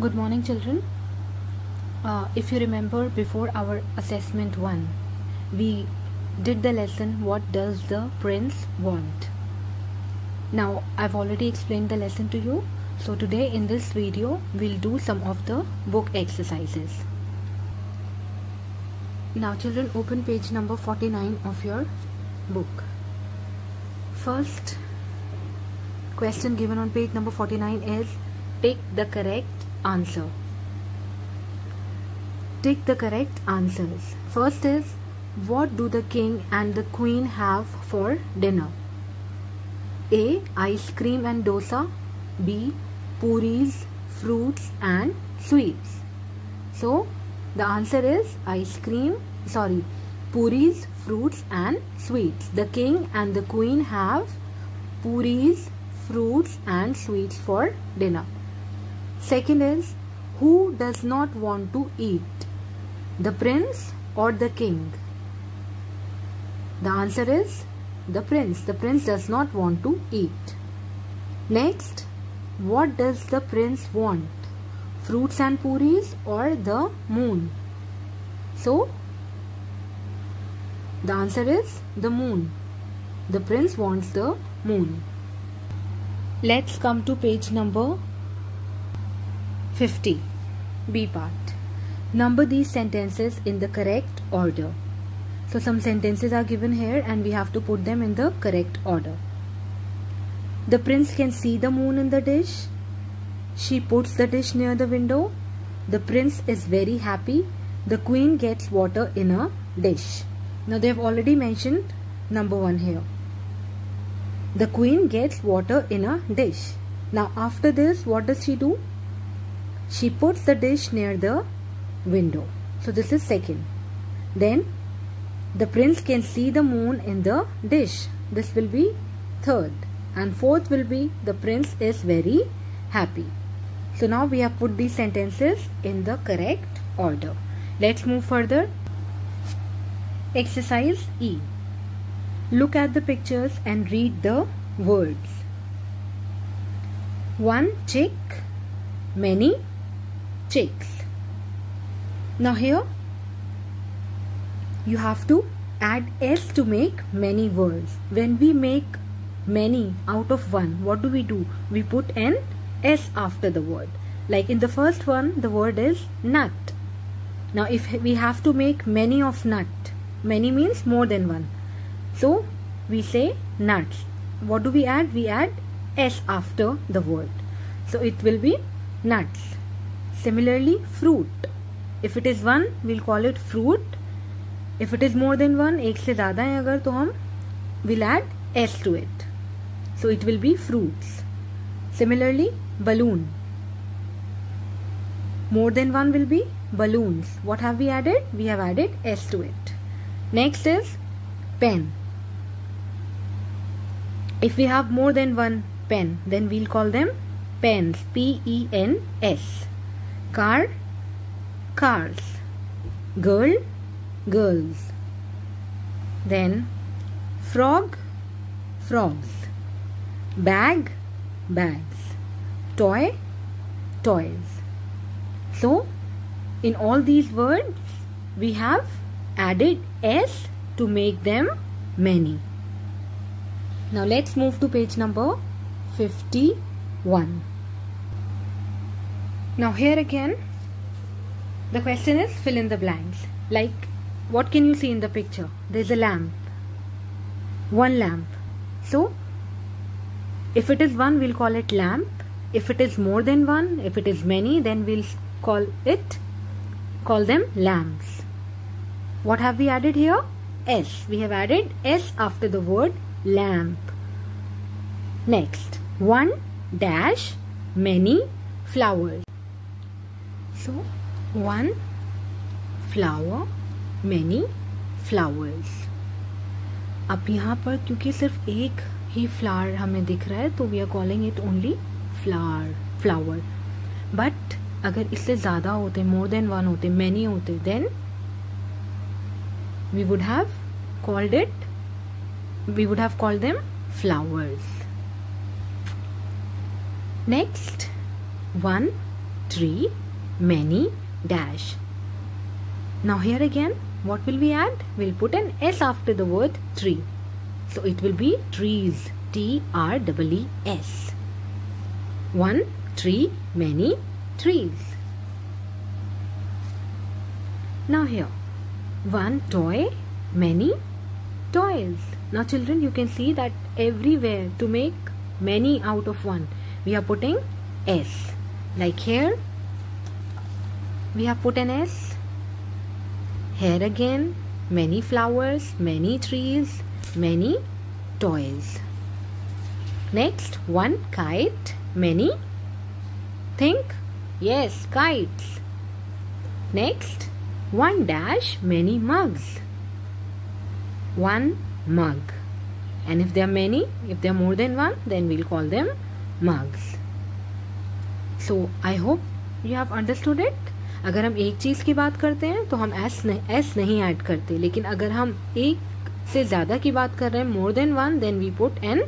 Good morning, children. If you remember, before our assessment 1, we did the lesson What Does the Prince Want? Now, I've already explained the lesson to you. So today in this video, we'll do some of the book exercises. Now, children, open page number 49 of your book. First question given on page number 49 is pick the correct answer. Take the correct answers. First is, what do the king and the queen have for dinner? A. Ice cream and dosa. B. Puris, fruits and sweets. So the answer is puris, fruits and sweets. The king and the queen have puris, fruits and sweets for dinner. Second is, who does not want to eat? The prince or the king? The answer is the prince. The prince does not want to eat. Next, what does the prince want? Fruits and puris or the moon? So, the answer is the moon. The prince wants the moon. Let's come to page number 50, B part. Number these sentences in the correct order. So some sentences are given here and we have to put them in the correct order. The prince can see the moon in the dish. She puts the dish near the window. The prince is very happy. The queen gets water in a dish. Now they have already mentioned number 1 here. The queen gets water in a dish. Now after this, what does she do? She puts the dish near the window. So this is second. Then the prince can see the moon in the dish. This will be third. And fourth will be the prince is very happy. So now we have put these sentences in the correct order. Let's move further. Exercise E. Look at the pictures and read the words. 1 chick, many chicks. Now here you have to add s to make many words. When we make many out of 1, what do? We put an s after the word. Like in the first one, the word is nut. Now if we have to make many of nut, many means more than 1. So we say nuts. What do we add? We add s after the word. So it will be nuts. Similarly, fruit. If it is 1, we'll call it fruit. If it is more than 1, एक से ज़्यादा है अगर, तो हम will add s to it. So it will be fruits. Similarly, balloon. More than 1 will be balloons. What have we added? We have added s to it. Next is pen. If we have more than 1 pen, then we'll call them pens. P-E-N-S. Car, cars. Girl, girls. Then frog, frogs. Bag, bags. Toy, toys. So in all these words we have added s to make them many. Now let's move to page number 51. Now here again the question is fill in the blanks. Like, what can you see in the picture? There's a lamp. 1 lamp. So if it is 1, we'll call it lamp. If it is more than 1, if it is many, then we'll call them lamps. What have we added here? S. We have added s after the word lamp. Next, 1 dash many flowers. So 1 flower, many flowers. अब यहाँ पर क्योंकि सिर्फ एक ही flower हमें दिख रहा है, तो we are calling it only flower. But अगर इससे ज़्यादा होते, मोर देन 1 होते, मैनी होते, then we would have called them flowers. Next, 1 tree, many, dash. Now here again, what will we add? We'll put an S after the word tree. So it will be trees, T-R-E-E-S. 1 tree, many trees. Now here, 1 toy, many toys. Now children, you can see that everywhere to make many out of 1, we are putting S. Like here, we have put an S. Here again, many flowers, many trees, many toys. Next, 1 kite, many. Think? Yes, kites. Next, 1 dash, many mugs. 1 mug. And if there are many, if there are more than 1, then we'll call them mugs. So I hope you have understood it. अगर हम एक चीज़ की बात करते हैं तो हम S नहीं ऐड करते, लेकिन अगर हम एक से ज़्यादा की बात कर रहे हैं, more than 1, then we put an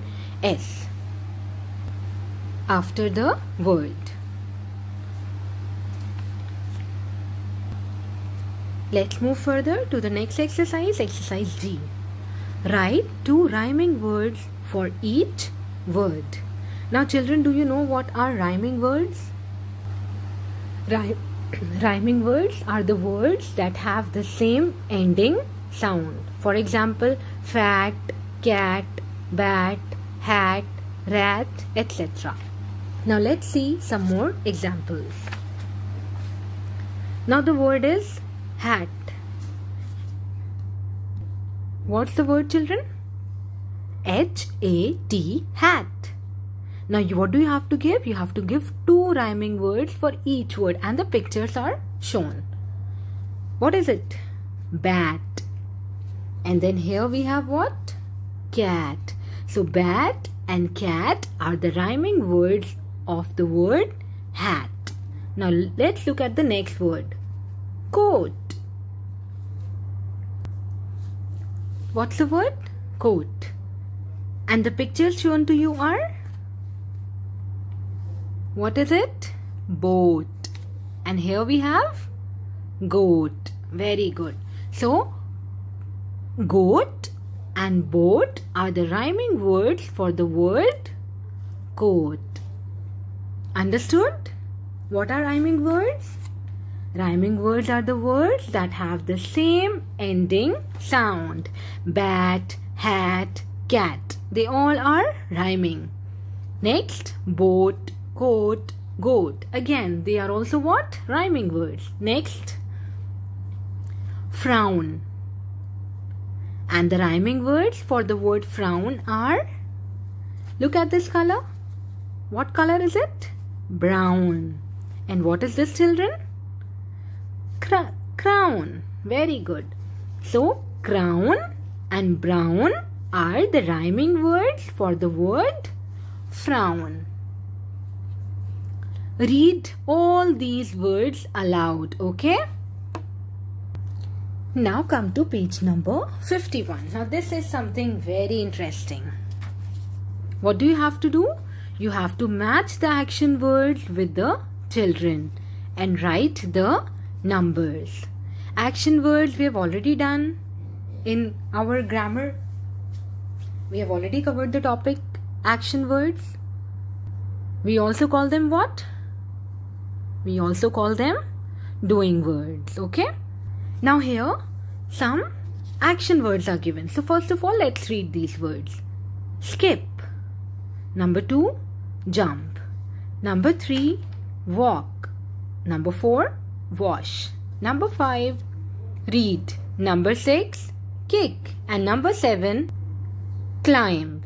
S after the word. Let's move further to the next exercise, exercise G. Write 2 rhyming words for each word. Now children, do you know what are rhyming words? Rhyming words are the words that have the same ending sound. For example, fat, cat, bat, hat, rat, etc. Now let's see some more examples. Now the word is hat. What's the word, children? H-A-T, hat. Now what do you have to give? You have to give 2 rhyming words for each word, and the pictures are shown. What is it? Bat. And then here we have what? Cat. So bat and cat are the rhyming words of the word hat. Now let's look at the next word. Coat. What's the word? Coat. And the pictures shown to you are? What is it? Boat. And here we have goat. Very good. So, goat and boat are the rhyming words for the word coat. Understood? What are rhyming words? Rhyming words are the words that have the same ending sound. Bat, hat, cat. They all are rhyming. Next, boat, coat, goat. Again, they are also what? Rhyming words. Next, frown. And the rhyming words for the word frown are, look at this color. What color is it? Brown. And what is this, children? Crown. Very good. So, crown and brown are the rhyming words for the word frown. Read all these words aloud, okay? Now come to page number 51. Now this is something very interesting. What do you have to do? You have to match the action words with the children and write the numbers. Action words we have already done in our grammar. We have already covered the topic action words. We also call them what? We also call them doing words, okay? Now here some action words are given. So first of all, let's read these words. Skip. Number 2, jump. Number 3, walk. Number 4, wash. Number 5, read. Number 6, kick. And number 7, climb.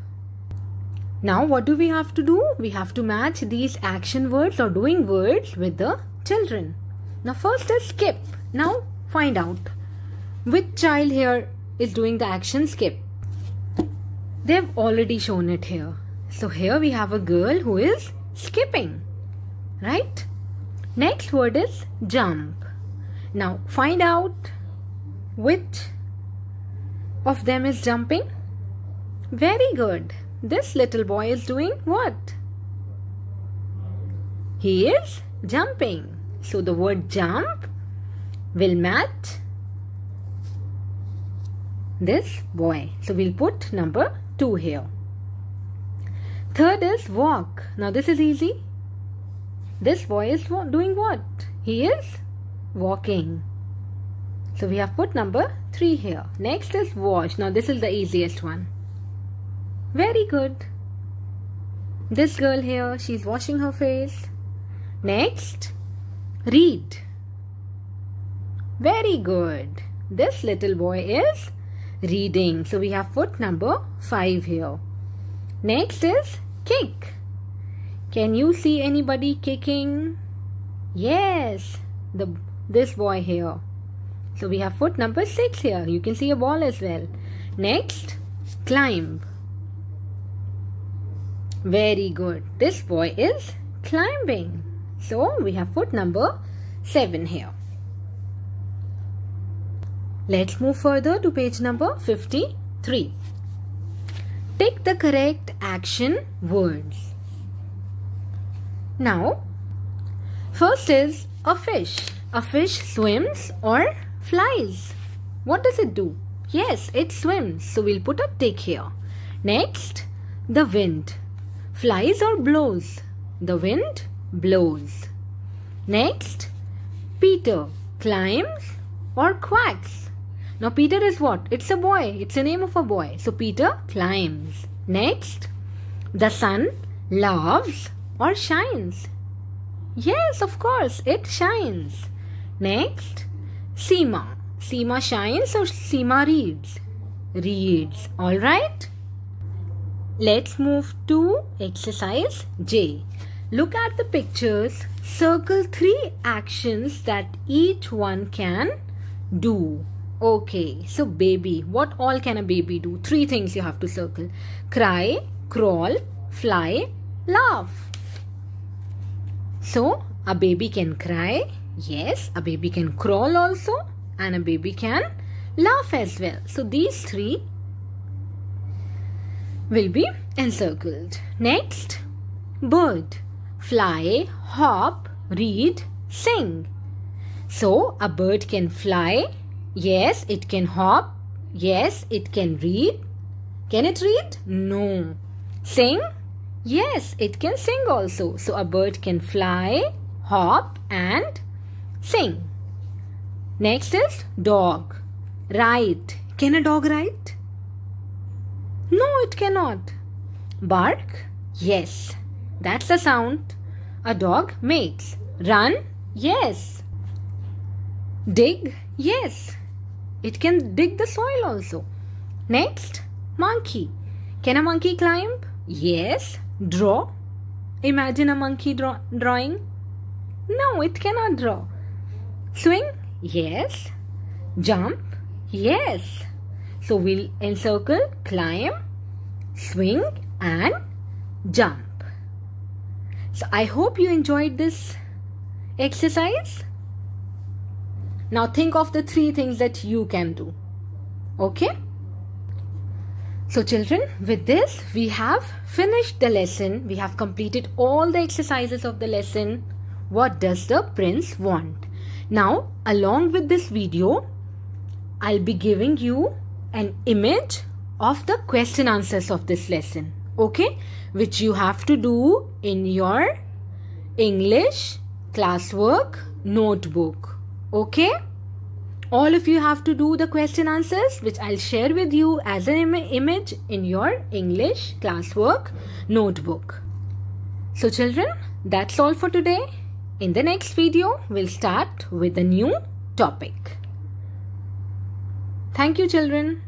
Now what do we have to do? We have to match these action words or doing words with the children. Now first is skip. Now find out which child here is doing the action skip. They have already shown it here. So here we have a girl who is skipping, right? Next word is jump. Now find out which of them is jumping. Very good. This little boy is doing what? He is jumping. So the word jump will match this boy. So we'll put number 2 here. Third is walk. Now this is easy. This boy is doing what? He is walking. So we have put number 3 here. Next is wash. Now this is the easiest one. Very good. This girl here, she's washing her face. Next, read. Very good. This little boy is reading. So we have put number 5 here. Next is kick. Can you see anybody kicking? Yes, this boy here. So we have put number 6 here. You can see a ball as well. Next, climb. Very good. This boy is climbing. So we have put number 7 here. Let's move further to page number 53. Take the correct action words. Now, first is a fish. A fish swims or flies. What does it do? Yes, it swims. So we'll put a tick here. Next, the wind. Flies or blows? The wind blows. Next, Peter climbs or quacks? Now Peter is what? It's a boy. It's the name of a boy. So Peter climbs. Next, the sun laughs or shines? Yes, of course, it shines. Next, Seema. Seema shines or Seema reads? Reads. Alright. Let's move to exercise J. Look at the pictures. Circle 3 actions that each one can do. Okay, so baby. What all can a baby do? 3 things you have to circle. Cry, crawl, fly, laugh. So, a baby can cry. Yes, a baby can crawl also. And a baby can laugh as well. So, these 3 will be encircled. Next, bird. Fly, hop, read, sing. So, a bird can fly. Yes, it can hop. Yes, it can read. Can it read? No. Sing? Yes, it can sing also. So, a bird can fly, hop and sing. Next is dog. Write. Can a dog write? No, it cannot. Bark? Yes. That's the sound a dog makes. Run? Yes. Dig? Yes. It can dig the soil also. Next, monkey. Can a monkey climb? Yes. Draw? Imagine a monkey drawing. No, it cannot draw. Swing? Yes. Jump? Yes. So we'll encircle, climb, swing and jump. So I hope you enjoyed this exercise. Now think of the 3 things that you can do. Okay? So children, with this we have finished the lesson. We have completed all the exercises of the lesson. What does the prince want? Now, along with this video, I'll be giving you an image of the question answers of this lesson. Okay? Which you have to do in your English classwork notebook. Okay? All of you have to do the question answers which I'll share with you as an image in your English classwork notebook. So children, that's all for today. In the next video, we'll start with a new topic. Thank you children.